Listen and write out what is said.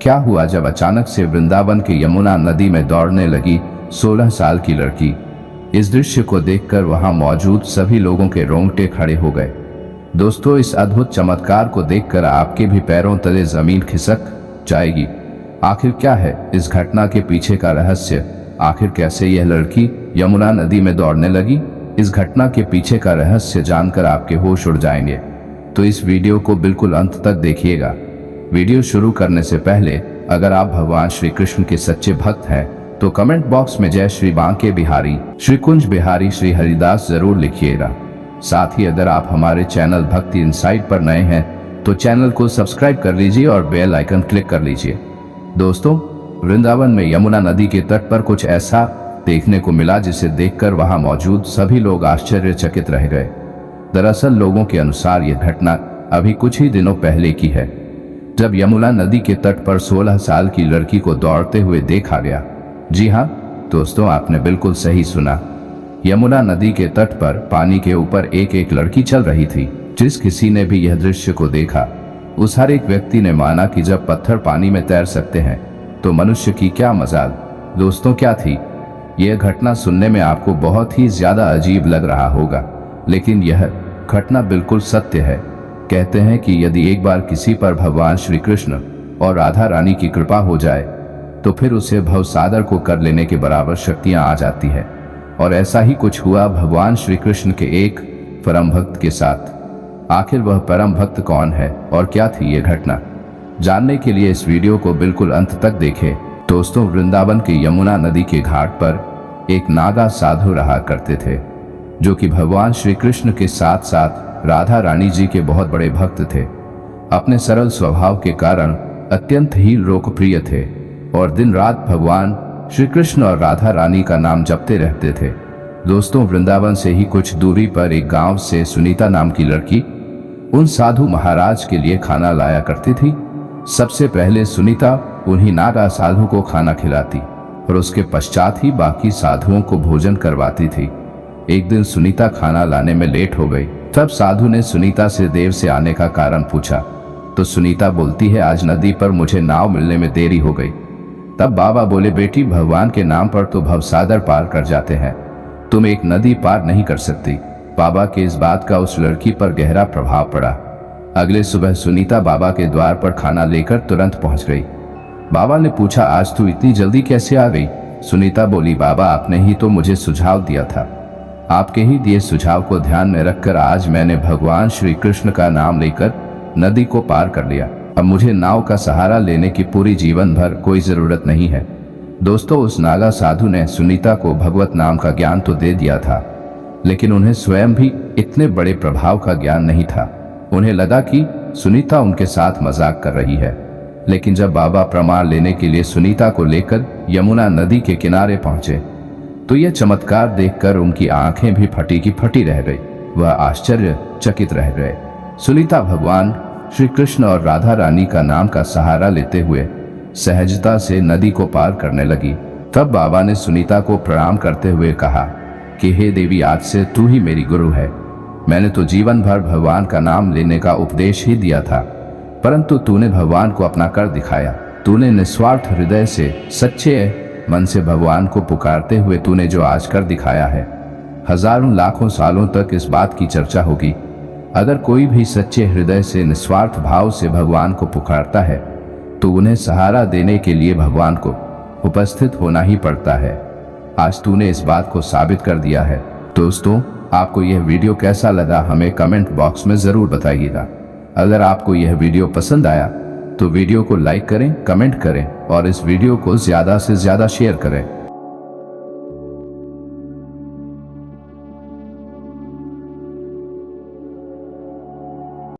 क्या हुआ जब अचानक से वृंदावन के यमुना नदी में दौड़ने लगी 16 साल की लड़की। इस दृश्य को देखकर वहां मौजूद सभी लोगों के रोंगटे खड़े हो गए। दोस्तों, इस अद्भुत चमत्कार को देखकर आपके भी पैरों तले जमीन खिसक जाएगी। आखिर क्या है इस घटना के पीछे का रहस्य? आखिर कैसे यह लड़की यमुना नदी में दौड़ने लगी? इस घटना के पीछे का रहस्य जानकर आपके होश उड़ जाएंगे। तो इस वीडियो को बिल्कुल अंत तक देखिएगा। वीडियो शुरू करने से पहले अगर आप भगवान श्री कृष्ण के सच्चे भक्त हैं तो कमेंट बॉक्स में जय श्री बांके बिहारी, श्री कुंज बिहारी, श्री हरिदास जरूर लिखिएगा। साथ ही अगर आप हमारे चैनल भक्ति इनसाइट पर नए हैं तो चैनल को सब्सक्राइब कर लीजिए और बेल आइकन क्लिक कर लीजिए। दोस्तों, वृंदावन में यमुना नदी के तट पर कुछ ऐसा देखने को मिला जिसे देखकर वहां मौजूद सभी लोग आश्चर्यचकित रह गए। दरअसल लोगों के अनुसार यह घटना अभी कुछ ही दिनों पहले की है, जब यमुना नदी के तट पर 16 साल की लड़की को दौड़ते हुए देखा गया। जी हाँ दोस्तों, आपने बिल्कुल सही सुना। यमुना नदी के तट पर पानी के ऊपर एक लड़की चल रही थी। जिस किसी ने भी यह दृश्य को देखा उस हर एक व्यक्ति ने माना कि जब पत्थर पानी में तैर सकते हैं तो मनुष्य की क्या मजाल। दोस्तों, क्या थी यह घटना? सुनने में आपको बहुत ही ज्यादा अजीब लग रहा होगा, लेकिन यह घटना बिल्कुल सत्य है। कहते हैं कि यदि एक बार किसी पर भगवान श्री कृष्ण और राधा रानी की कृपा हो जाए तो फिर उसे भवसागर को कर लेने के बराबर शक्तियां आ जाती है। और ऐसा ही कुछ हुआ भगवान श्री कृष्ण के एक परम भक्त के साथ। आखिर वह परम भक्त कौन है और क्या थी यह घटना? जानने के लिए इस वीडियो को बिल्कुल अंत तक देखें। दोस्तों, वृंदावन के यमुना नदी के घाट पर एक नागा साधु रहा करते थे, जो कि भगवान श्री कृष्ण के साथ साथ राधा रानी जी के बहुत बड़े भक्त थे। अपने सरल स्वभाव के कारण अत्यंत ही लोकप्रिय थे और दिन रात भगवान श्री कृष्ण और राधा रानी का नाम जपते रहते थे। दोस्तों, वृंदावन से ही कुछ दूरी पर एक गांव से सुनीता नाम की लड़की उन साधु महाराज के लिए खाना लाया करती थी। सबसे पहले सुनीता उन्हीं नागा साधु को खाना खिलाती और उसके पश्चात ही बाकी साधुओं को भोजन करवाती थी। एक दिन सुनीता खाना लाने में लेट हो गई। तब साधु ने सुनीता से देर से आने का कारण पूछा तो सुनीता बोलती है, आज नदी पर मुझे नाव मिलने में देरी हो गई। तब बाबा बोले, बेटी, भगवान के नाम पर तो भवसागर पार कर जाते हैं, तुम एक नदी पार नहीं कर सकती। बाबा के इस बात का उस लड़की पर गहरा प्रभाव पड़ा। अगले सुबह सुनीता बाबा के द्वार पर खाना लेकर तुरंत पहुंच गई। बाबा ने पूछा, आज तू इतनी जल्दी कैसे आ गई? सुनीता बोली, बाबा, आपने ही तो मुझे सुझाव दिया था। आपके ही दिए सुझाव को ध्यान में रखकर आज मैंने भगवान श्री कृष्ण का नाम लेकर नदी को पार कर लिया। अब मुझे नाव का सहारा लेने की पूरी जीवन भर कोई जरूरत नहीं है। दोस्तों, उस नागा साधु ने सुनीता को भगवत नाम का ज्ञान तो दे दिया था, लेकिन उन्हें स्वयं भी इतने बड़े प्रभाव का ज्ञान नहीं था। उन्हें लगा कि सुनीता उनके साथ मजाक कर रही है। लेकिन जब बाबा प्रमाण लेने के लिए सुनीता को लेकर यमुना नदी के किनारे पहुंचे तो यह चमत्कार देखकर उनकी आंखें भी फटी की फटी रह गई। वह आश्चर्यचकित रह गए। सुनीता भगवान श्री कृष्ण और राधा रानी का नाम का सहारा लेते हुए सहजता से नदी को पार करने लगी। तब बाबा ने सुनीता को प्रणाम करते हुए कहा कि हे देवी, आज से तू ही मेरी गुरु है। मैंने तो जीवन भर भगवान का नाम लेने का उपदेश ही दिया था, परंतु तूने भगवान को अपना कर दिखाया। तूने निस्वार्थ हृदय से सच्चे मन से भगवान को पुकारते हुए तूने जो आज कर दिखाया है, हजारों लाखों सालों तक इस बात की चर्चा होगी। अगर कोई भी सच्चे हृदय से निस्वार्थ भाव से भगवान को पुकारता है तो उन्हें सहारा देने के लिए भगवान को उपस्थित होना ही पड़ता है। आज तूने इस बात को साबित कर दिया है। दोस्तों, आपको यह वीडियो कैसा लगा हमें कमेंट बॉक्स में जरूर बताइएगा। अगर आपको यह वीडियो पसंद आया तो वीडियो को लाइक करें, कमेंट करें और इस वीडियो को ज्यादा से ज्यादा शेयर करें।